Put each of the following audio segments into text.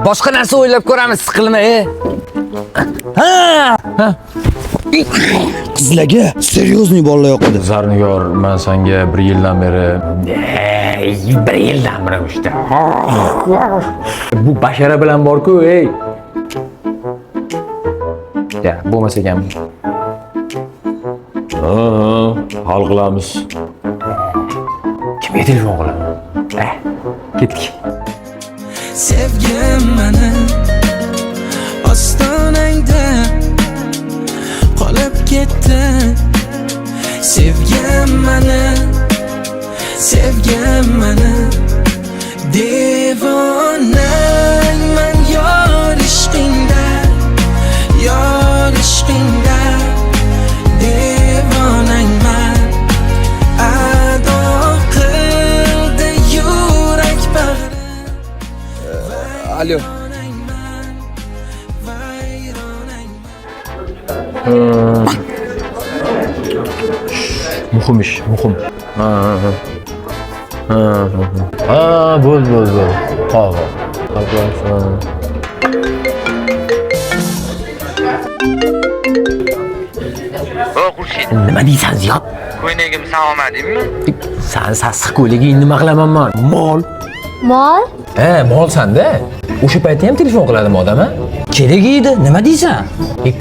Boshqa narsa o'ylab ko'ramiz, siqilma, Ha! Qizlarga seryozni bolalar yoqadi. Zarnigor, men senga 1 yildan beri 1 yildan beri işte. bu bashara bilan bor-ku, ey. Ya, bo'lmasa ham. Hal qilamiz. Kimga telefon qilaman? Ketdik. Sevgim meni ostonangda qolib ketdi. Sevgim meni devonangman yor ishqingda devonangman ado qildi yurak bag'ri. Alo. Muhim ish, muhim. Bo'ldi. Qol. Nima deysan, Ziyod? Ko'ynagim salomatmi? Sen sassiq ko'yliging nima qilaman men? Mol. Mol? Molsan-da. O'sha paytda ham telefon qiladim odam, Kerak edi, nima deysan?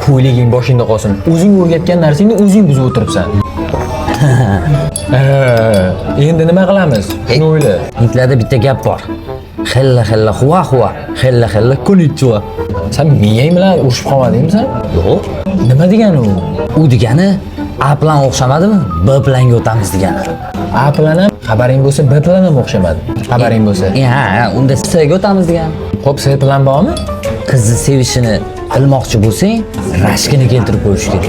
Ko'yliging boshingda qolsin. O'zing o'rgatgan narsangni o'zing buzib o'tiribsan. Endi nima qilamiz? Shuni o'yla. Hindlarda bitta gap bor. Xilla huwa, xilla konnichiwa. Sen miyang bilan urushib qolmadingmi sen? Yo'q. Nima degani u? U degani A bilan o'xshamadimi? B planga o'tamiz degani. A bilan ham xabaring bo'lsa, B bilan ham o'xshamadi. Xabaring bo'lsa. Ha, unda C ga o'tamiz degani. Xo'p, C bilan bormi? Qizni sevishini bilmoqchi bo'lsang, rashkini keltirib qo'yish kerak.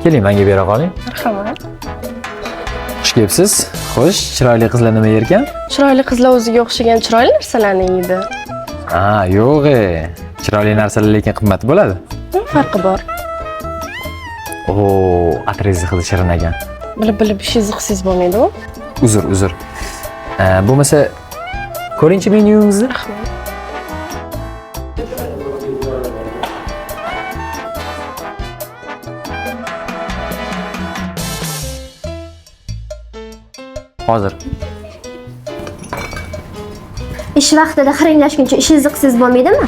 Keling, menga bera qoling. Marhamat. Xush kelibsiz. Xo'sh, chiroyli qizlar nima yerkan? Chiroyli qizlar o'ziga o'xshagan chiroyli narsalarni yeydi. Yo'q. Chiroyli narsalar lekin qimmat bo'ladi. Farqi bor. Atriz hidi shirin ekan. Bilib shiziqsiz bo'lmaydi-ku. Uzr. Bo'lmasa ko'ringchi menyuingizni. Hozir. Ish vaqtida xiringlashguncha shiziqsiz bo'lmaydimi?